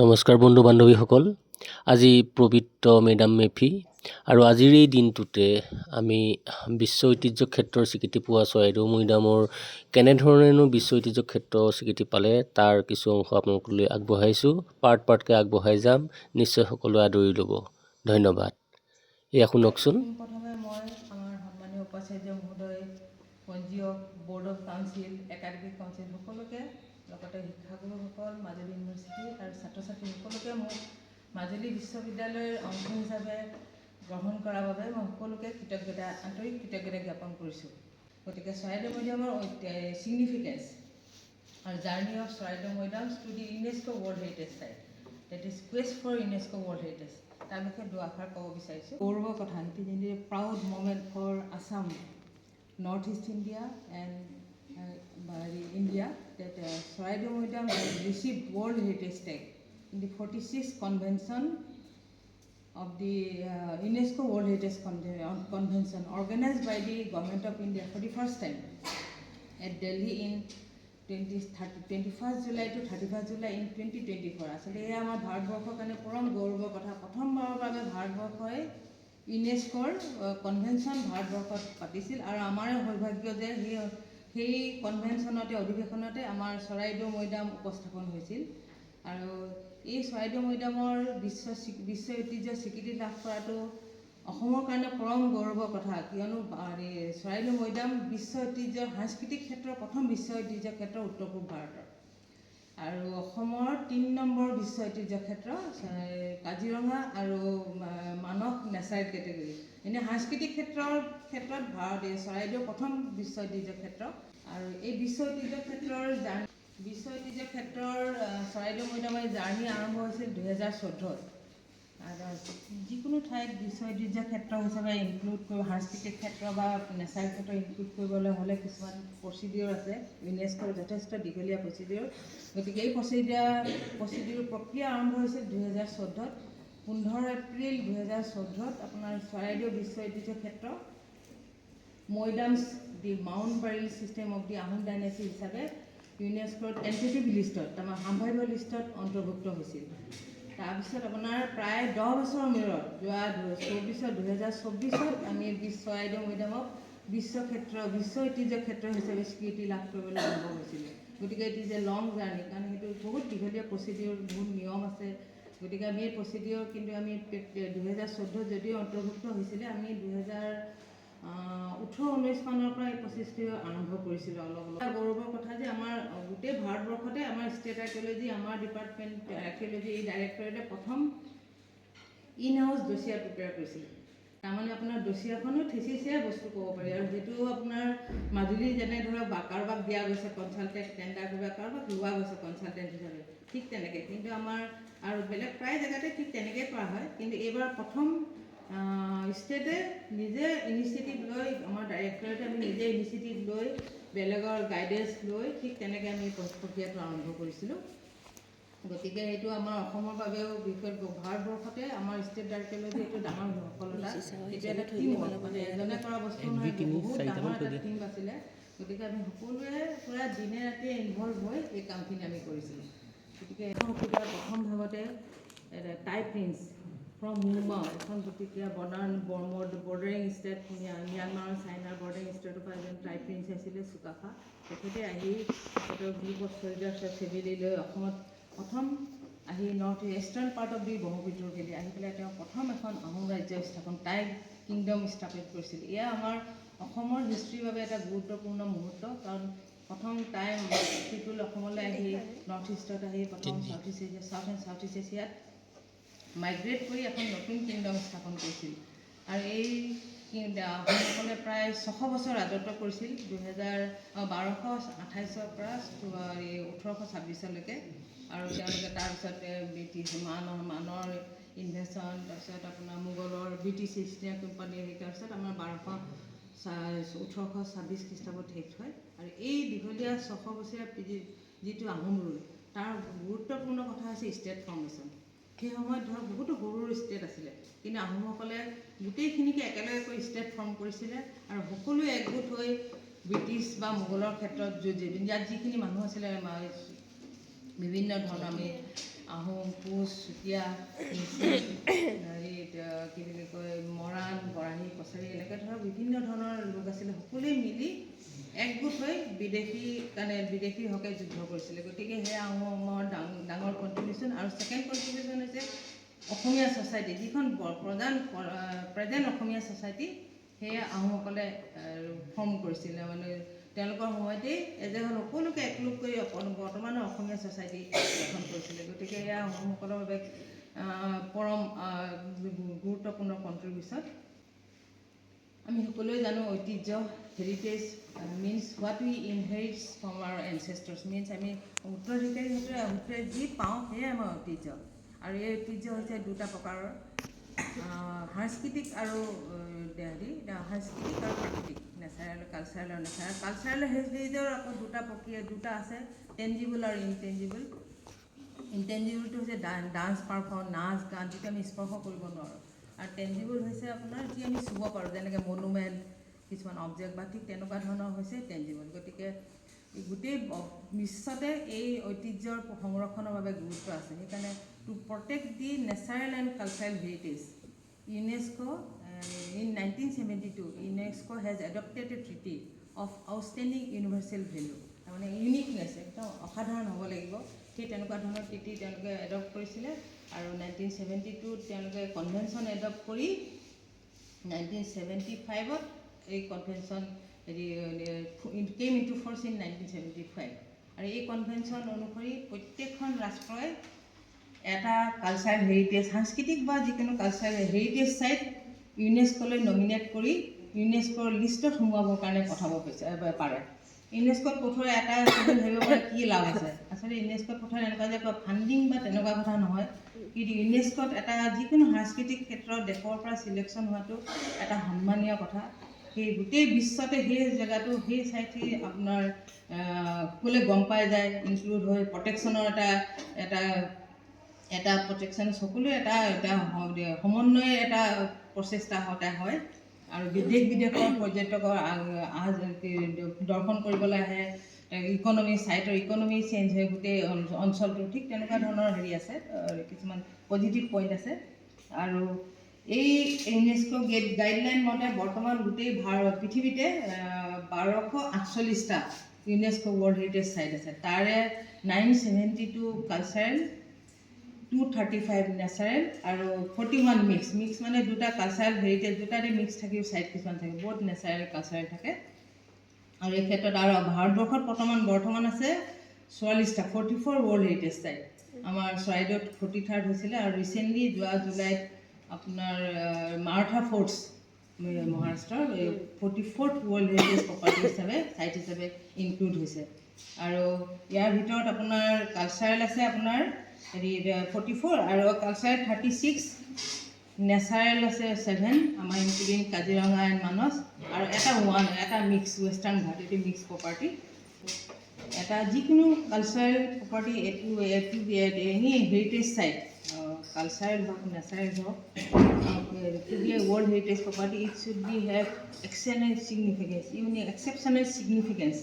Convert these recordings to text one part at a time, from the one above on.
নমস্কাৰ বন্ধু বান্ধৱীসকল, আজি পবিত্ৰ মেডাম মেফি আৰু আজিৰ এই দিনটোতে আমি বিশ্ব ঐতিহ্য ক্ষেত্ৰৰ স্বীকৃতি পোৱা চৰাইদেউ মৈদামৰ কেনেধৰণেনো বিশ্ব ঐতিহ্য ক্ষেত্ৰৰ স্বীকৃতি পালে তাৰ কিছু অংশ আপোনালোকলৈ আগবঢ়াইছোঁ। পাৰ্টকৈ আগবঢ়াই যাম, নিশ্চয় সকলোৱে আদৰি ল'ব। ধন্যবাদ। এয়া শুনকচোন। প্ৰথমে মই আমাৰ সন্মানীয় উপাচাৰ্য মহোদয়, পঞ্জীয়ক, board of council, academic council সকলোকে, লগতে শিক্ষাগুৰুসকল, মাজুলী ইউনিভাৰ্চিটি আৰু ছাত্ৰ ছাত্ৰী সকলোকে মোক মাজুলী বিশ্ববিদ্যালয়ৰ অংশ হিচাপে গ্ৰহণ কৰাৰ বাবে মই সকলোকে আন্তৰিক কৃতজ্ঞতা জ্ঞাপন কৰিছোঁ। গতিকে চৰাইদেউ মৈদামৰ ছিগনিফিকেঞ্চ আৰু journey of Charaideo Moidams to the UNESCO world heritage site, that is quest for UNESCO world heritage, তাৰ বিষয়ে দুআষাৰ ক'ব বিচাৰিছোঁ। গৌৰৱৰ কথা, it is a proud moment for Assam, north east India and India that Saraidu Moidam has received World Heritage Tag in the 46th Convention of the UNESCO World Heritage Convention organized by the Government of India for the first time at Delhi in 21st July to 31st July in 2024. আসলে এয়া আমাৰ ভাৰতবৰ্ষৰ কাৰণে পৰম গৌৰৱৰ কথা। প্ৰথমবাৰৰ বাবে ভাৰতবৰ্ষই ইউনেস্কোৰ কনভেনশ্যন ভাৰতবৰ্ষত পাতিছিল আৰু আমাৰে সৌভাগ্য যে সেই কনভেনশ্যনতে অধিৱেশনতে আমাৰ চৰাইদেউ মৈদাম উপস্থাপন হৈছিল। আৰু এই চৰাইদেউ মৈদামৰ বিশ্ব ঐতিহ্য স্বীকৃতি লাভ কৰাটো অসমৰ কাৰণে পৰম গৌৰৱৰ কথা, কিয়নো চৰাইদেউ মৈদাম বিশ্ব ঐতিহ্য সাংস্কৃতিক ক্ষেত্ৰৰ প্ৰথম বিশ্ব ঐতিহ্য ক্ষেত্ৰ উত্তৰ পূব ভাৰতৰ, আৰু অসমৰ ৩ নম্বৰ বিশ্ব ঐতিহ্য ক্ষেত্ৰ কাজিৰঙা আৰু মানস নেচাৰেল কেটেগৰী। এনে সাংস্কৃতিক ক্ষেত্ৰত চৰাইদেউ প্ৰথম বিশ্ব ঐতিহ্য ক্ষেত্ৰ। আৰু এই বিশ্ব ঐতিহ্য ক্ষেত্ৰৰ চৰাইদেউ মৈদামৰ জাৰ্ণি আৰম্ভ হৈছিল 2014। আৰু যিকোনো ঠাইত বিশ্ব ঐতিহ্য ক্ষেত্ৰ হিচাপে ইনক্লুড কৰিব, সাংস্কৃতিক ক্ষেত্ৰ বা নেচাৰেল ক্ষেত্ৰ ইনক্লুড কৰিবলৈ হ'লে কিছুমান প্ৰচিডিঅ'ৰ আছে, ইউনেস্কোৰ যথেষ্ট দীঘলীয়া প্ৰচিডিঅ'ৰ। গতিকে এই প্ৰচিডিঅ'ৰ প্ৰক্ৰিয়া আৰম্ভ হৈছিল 2014। 15 এপ্ৰিল 2014 আপোনাৰ চৰাইদেউ বিশ্ব ঐতিহ্য ক্ষেত্ৰ Moidams the mount burial system of the Ahom dynasty হিচাপে ইউনেস্কোৰ টেণ্টেটিভ লিষ্টত, আমাৰ সাম্ভাৱ্য লিষ্টত অন্তৰ্ভুক্ত হৈছিল। তাৰপিছত আপোনাৰ প্ৰায় 10 বছৰৰ মূৰত যোৱা 2024 আমি চৰাইদেউ মৈদামক বিশ্ব ঐতিহ্য ক্ষেত্ৰ হিচাপে স্বীকৃতি লাভ কৰিবলৈ আৰম্ভ হৈছিলে। গতিকে it is a long journey, কাৰণ সেইটো বহুত দীঘলীয়া প্ৰচিডিঅ'ৰ, বহুত নিয়ম আছে। গতিকে আমি এই প্ৰচিডিঅ'ৰ কিন্তু আমি 2014 যদিও অন্তৰ্ভুক্ত হৈছিলে, আমি 2018-19 মানৰ পৰা এই প্ৰচেছটো আৰম্ভ কৰিছিলোঁ। অলপ গৌৰৱৰ কথা যে আমাৰ গোটেই ভাৰতবৰ্ষতে আমাৰ ষ্টেট আৰ্কিঅ'লজি, আমাৰ ডিপাৰ্টমেণ্ট আৰ্কিঅ'লজি এই ডাইৰেক্টৰেটে প্ৰথম ইন হাউচ ডছিয়া প্ৰিপেয়াৰ কৰিছিল। তাৰমানে আপোনাৰ ডছিয়াখনো থেচিছে বস্তু ক'ব পাৰি, আৰু যিটো আপোনাৰ মাজুলী যেনে ধৰক কাৰোবাক দিয়া গৈছে কনচালটেণ্ট টেণ্ডাৰ কৰিব, কাৰোবাক লোৱা গৈছে কনচালটেণ্ট হিচাপে, ঠিক তেনেকৈ। কিন্তু আমাৰ আৰু বেলেগ প্ৰায় জেগাতে ঠিক তেনেকৈ কৰা হয়, কিন্তু এইবাৰ প্ৰথম ষ্টেটে নিজে ইনিচিয়েটিভ লৈ, আমাৰ ডাইৰেক্টৰেটে আমি নিজে ইনিচিয়েটিভ লৈ, বেলেগৰ গাইডেঞ্চ লৈ ঠিক তেনেকৈ আমি প্ৰক্ৰিয়াটো আৰম্ভ কৰিছিলোঁ। গতিকে এইটো আমাৰ অসমৰ বাবেও বিশেষ, ভাৰতবৰ্ষতে আমাৰ ষ্টেট আৰ্কিঅ'লজি এইটো ডাঙৰ সফলতা। এইটো এটা টীম হ'ল, মানে এজনে কৰা বস্তু নহয়, বহুত ডাঙৰ এটা টীম আছিলে। গতিকে আমি সকলোৱে পূৰা দিনে ৰাতিয়ে ইনভল্ভ হৈ এই কামখিনি আমি কৰিছিলোঁ। গতিকে প্ৰথম ভাগতে টাই প্ৰিন্স ফ্ৰম মুমাও, এখন তেতিয়া বৰ্ডাৰিং ষ্টেট, ম্যানমাৰ চাইনাৰ বৰ্ডাৰিং ষ্টেটৰ পৰা এজন টাই প্ৰিন্স আছিলে চুকাফা। তেখেতে আহি তেখেতৰ গ্ৰুপ অফ চলিডাৰ্ছ ফেমিলি লৈ অসমত প্ৰথম আহি north eastern part of the ব্ৰহ্মপুত্ৰৰ ফেলি আহি পেলাই তেওঁ প্ৰথম এখন আহোম ৰাজ্য স্থাপন, টাই কিংডম স্থাপিত কৰিছিল। এয়া আমাৰ অসমৰ হিষ্ট্ৰীৰ বাবে এটা গুৰুত্বপূৰ্ণ মুহূৰ্ত, কাৰণ প্ৰথম টাই পিপুল অসমলৈ আহি নৰ্থ ইষ্টত আহি প্ৰথম চাউথ ইষ্ট এছিয়াত মাইগ্ৰেট কৰি এখন নতুন কিংডম স্থাপন কৰিছিল। আৰু এই আহোমসকলে প্ৰায় 600 বছৰ ৰাজত্ব কৰিছিল, 1228 পৰা 1826লৈকে। আৰু তেওঁলোকে তাৰপিছত ব্ৰিটিছ মানৰ ইনভেশ্যন, তাৰপিছত আপোনাৰ মোগলৰ ব্ৰিটিছ ইষ্ট ইণ্ডিয়া কোম্পানীৰ, তাৰপিছত আমাৰ 1826 খ্ৰীষ্টাব্দত শেষ হয়। আৰু এই দীঘলীয়া 600 বছৰীয়া যিটো আহোম ৰুল, তাৰ গুৰুত্বপূৰ্ণ কথা হৈছে ষ্টেট ফৰ্মেশ্যন। সেই সময়ত ধৰক বহুতো সৰু সৰু ষ্টেট আছিলে, কিন্তু আহোমসকলে গোটেইখিনিকে একেলগে কৰি ষ্টেট ফৰ্ম কৰিছিলে, আৰু সকলোৱে একগোট হৈ ব্ৰিটিছ বা মোগলৰ ক্ষেত্ৰত ইয়াত যিখিনি মানুহ আছিলে, বিভিন্ন ধৰণৰ আমি আহোম, কোচ চুতীয়া মিচিং হেৰি কি বুলি কয় মৰাণ বৰাহী কছাৰী এনেকৈ ধৰক বিভিন্ন ধৰণৰ লোক আছিলে সকলোৱে মিলি একগোট হৈ বিদেশীৰ হকে যুদ্ধ কৰিছিলে গতিকে সেয়া আহোমৰ ডাঙৰ কণ্ট্ৰিবিউশ্যন আৰু ছেকেণ্ড কণ্ট্ৰিবিউশ্যন হৈছে অসমীয়া ছ'চাইটি যিখন প্ৰেজেণ্ট অসমীয়া ছ'চাইটি সেয়া আহোমসকলে ফৰ্ম কৰিছিলে মানে তেওঁলোকৰ সময়তেই এজেগল সকলোকে একলগ কৰি বৰ্তমানৰ অসমীয়া ছ'চাইটি গঠন কৰিছিলে গতিকে এয়া আহোমসকলৰ বাবে পৰম গুৰুত্বপূৰ্ণ কণ্ট্ৰিবিউশ্যন আমি সকলোৱে জানো ঐতিহ্য heritage means what we inherit from our ancestors means আমি উত্তৰাধিকাৰী যি পাওঁ সেয়াই আমাৰ ঐতিহ্য আৰু এই ঐতিহ্য হৈছে দুটা প্ৰকাৰৰ সাংস্কৃতিক আৰু প্ৰাকৃতিক নেচাৰেল কালচাৰেল হেৰিটেজৰ আকৌ দুটা আছে টেঞ্জিবল আৰু ইনটেঞ্জিবল ইনটেঞ্জিবলটো হৈছে ডান্স পাৰফৰ্ম নাচ গান যিটো আমি স্পৰ্শ কৰিব নোৱাৰোঁ আৰু টেঞ্জিবল হৈছে আপোনাৰ যি আমি চুব পাৰোঁ যেনেকৈ মনুমেণ্ট কিছুমান অবজেক্ট বা ঠিক তেনেকুৱা ধৰণৰ হৈছে টেঞ্জিবল গতিকে গোটেই বিশ্বতে এই ঐতিহ্যৰ সংৰক্ষণৰ বাবে গুৰুত্ব আছে সেইকাৰণে to protect the natural and cultural heritage UNESCO in 1972 UNESCO has adopted a treaty of outstanding universal value তাৰমানে ইউনিকনেছ একদম অসাধাৰণ হ'ব লাগিব সেই তেনেকুৱা ধৰণৰ ট্ৰিটি তেওঁলোকে এডপ্ট কৰিছিলে আৰু 1972 তেওঁলোকে কনভেনশ্যন এডপ্ট কৰি 1975 এই convention came into force in 1975 আৰু এই কনভেনশ্যন অনুসৰি প্ৰত্যেকখন ৰাষ্ট্ৰই এটা কালচাৰেল হেৰিটেজ সাংস্কৃতিক বা যিকোনো কালচাৰেল হেৰিটেজ ছাইট ইউনেস্কোলৈ নমিনেট কৰি ইউনেস্কোৰ লিষ্টত সোমোৱাবৰ কাৰণে পঠাব পাৰে ইউনেস্কোত পঠোৱা এটা ভাবিব পাৰে কি লাভ আছে আচলতে ইউনেস্কোত পঠোৱা এনেকুৱা যে ফাণ্ডিং বা তেনেকুৱা কথা নহয় কিন্তু ইউনেস্কোত এটা যিকোনো সাংস্কৃতিক ক্ষেত্ৰত দেশৰ পৰা চিলেকশ্যন হোৱাটো এটা সন্মানীয় কথা সেই গোটেই বিশ্বতে সেই জেগাটো সেই চাইটি আপোনাৰ সকলোৱে গম পাই যায় ইনক্লুড হৈ প্ৰটেকশ্যনৰ এটা প্ৰটেকশ্যন সকলোৱে এটা সমন্বয়ে এটা প্ৰচেষ্টা হয় আৰু বিদেশ বিদেশৰ পৰ্যটকৰ দৰ্শন কৰিবলৈ আহে ছাইটৰ ইকনমি চেঞ্জ হৈ গোটেই অঞ্চলটো ঠিক তেনেকুৱা ধৰণৰ হেৰি আছে কিছুমান পজিটিভ পইণ্ট আছে আৰু এই ইউনেস্কো গাইডলাইন মতে বৰ্তমান গোটেই পৃথিৱীতে 1248টা ইউনেস্কো ৱৰ্ল্ড হেৰিটেজ ছাইট আছে তাৰে 972 কালচাৰেল 235 নেচাৰেল আৰু 41 মিক্স মানে দুটা কালচাৰেল হেৰিটেজ দুটাতে মিক্স থাকিও ছাইট কিছুমান থাকে বহুত নেচাৰেল কালচাৰেল থাকে আৰু এই ক্ষেত্ৰত আৰু ভাৰতবৰ্ষত বৰ্তমান আছে 44টা 44 ৱৰ্ল্ড হেৰিটেজ ছাইট আমাৰ চৰাইদেউত 43rd হৈছিলে আৰু ৰিচেণ্টলি যোৱা জুলাইত আপোনাৰ মাৰাঠা ফৰ্টছ মহাৰাষ্ট্ৰৰ 44th world heritage property site হিচাপে ইনক্লুড হৈছে আৰু ইয়াৰ ভিতৰত আপোনাৰ কালচাৰেল আছে আপোনাৰ 44 আৰু কালচাৰেল 36 নেচাৰেল আছে 7 আমাৰ ইনক্লুডিং কাজিৰঙা এণ্ড মানস আৰু এটা মিক্স ৱেষ্টাৰ্ণ ঘাট এইটো মিক্স প্ৰপাৰ্টি এটা যিকোনো cultural property any heritage site cultural হওক নেচাৰেল হওক world heritage property it should be have exceptional significance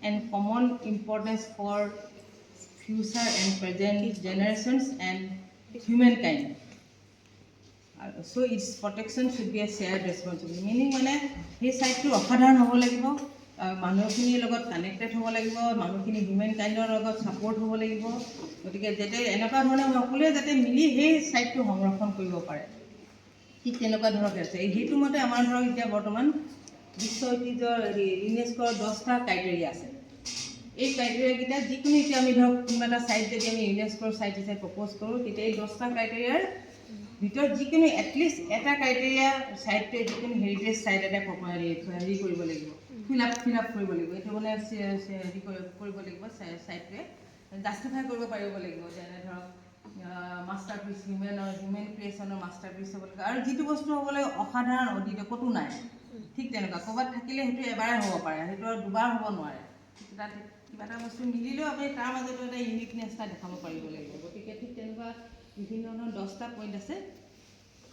and common importance for future and present generations and humankind. So its protection should be a shared responsibility. Meaning মানে সেই ছাইটটো অসাধাৰণ হ'ব লাগিব মানুহখিনিৰ লগত connected হ'ব লাগিব মানুহখিনি হিউমেন কাইণ্ডৰ লগত ছাপোৰ্ট হ'ব লাগিব গতিকে যাতে এনেকুৱা ধৰণৰ সকলোৱে যাতে মিলি সেই ছাইটটো সংৰক্ষণ কৰিব পাৰে ঠিক তেনেকুৱা ধৰণৰ আছে সেইটো মতে আমাৰ ধৰক এতিয়া বৰ্তমান বিশ্ব ঐতিহ্যৰ ইউনেস্কোৰ 10টা ক্ৰাইটেৰিয়া আছে এই ক্ৰাইটেৰিয়াকেইটা যিকোনো এতিয়া আমি ধৰক কোনোবা এটা ছাইট যদি আমি ইউনেস্কোৰ ছাইট হিচাপে প্ৰপ'জ কৰোঁ তেতিয়া এই 10টা ক্ৰাইটেৰিয়াৰ ভিতৰত যিকোনো এটলিষ্ট এটা ক্ৰাইটেৰিয়া ছাইটটোৱে যিকোনো হেৰিটেজ ছাইট এটা হেৰি কৰিব লাগিব ফিল আপ কৰিব লাগিব এইটো মানে হেৰি কৰিব লাগিব ছাইটটোৱে জাষ্টিফাই কৰিব পাৰিব লাগিব যেনে ধৰক মাষ্টাৰ পিচ হিউমেন ক্ৰিয়েশ্যনৰ মাষ্টাৰ পিচ হ'ব লাগিব আৰু যিটো বস্তু হ'ব লাগে অসাধাৰণ অতীত ক'তো নাই ঠিক তেনেকুৱা ক'ৰবাত থাকিলে সেইটো এবাৰে হ'ব পাৰে সেইটো আৰু দুবাৰ হ'ব নোৱাৰে তাত কিবা এটা বস্তু মিলিলেও আপুনি তাৰ মাজতো এটা ইউনিকনেছ এটা দেখাব পাৰিব লাগিব গতিকে ঠিক তেনেকুৱা বিভিন্ন ধৰণৰ 10টা পইণ্ট আছে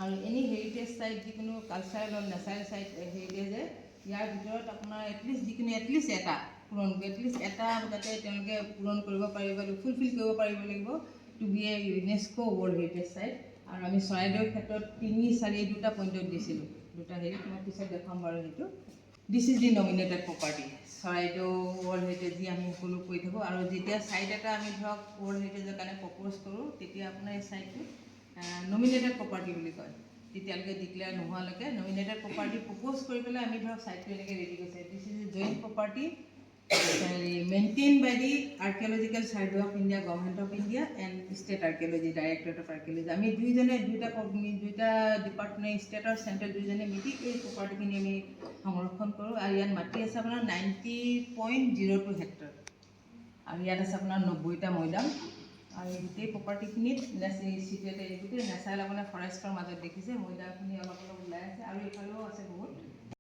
আৰু এনি হেৰিটেজ ছাইট যিকোনো কালচাৰেল আৰু নেচাৰেল ছাইট হেৰিটেজে ইয়াৰ ভিতৰত আপোনাৰ এটলিষ্ট এটা যাতে তেওঁলোকে পূৰণ কৰিব পাৰিব ফুলফিল কৰিব পাৰিব লাগিব two B A UNESCO world heritage চাইট। আৰু আমি চৰাইদেউৰ ক্ষেত্ৰত 3, 4 দুটা পইণ্টত দিছিলোঁ, দুটা হেৰিত মই পিছত দেখাম বাৰু সেইটো। This is the nominated property. Charaideo world heritage যি আমি সকলো কৰি থাকোঁ, আৰু যেতিয়া ছাইট এটা আমি ধৰক ৱৰ্ল্ড হেৰিটেজৰ কাৰণে প্ৰপ'জ কৰোঁ, তেতিয়া আপোনাৰ এই ছাইটটো নমিনেটেড প্ৰপাৰ্টি বুলি কয়। তেতিয়ালৈকে ডিক্লেয়াৰ নোহোৱালৈকে নমিনেটেড প্ৰপাৰ্টি প্ৰপ'জ কৰি পেলাই আমি ধৰক ছাইটটো এনেকৈ ৰেডি কৰিছে। This is a joint property maintain by the archaeological survey of India, government of India and state archaeology, directorate of archaeology. আমি দুইটা ডিপাৰ্টমেণ্ট, ষ্টেট আৰু চেণ্ট্ৰেল দুইজনে মিলি এই প্ৰপাৰ্টিখিনি আমি সংৰক্ষণ কৰোঁ। আৰু ইয়াত মাটি আছে আপোনাৰ 90.02 হেক্টৰ, আৰু ইয়াত আছে আপোনাৰ 90টা মৈদাম। আৰু এই গোটেই প্ৰপাৰ্টিখিনিত গোটেই নেচাৰেল আপোনাৰ ফৰেষ্টৰ মাজত দেখিছে, মৈদামখিনি অলপ অলপ ওলাই আছে, আৰু এইফালেও আছে বহুত।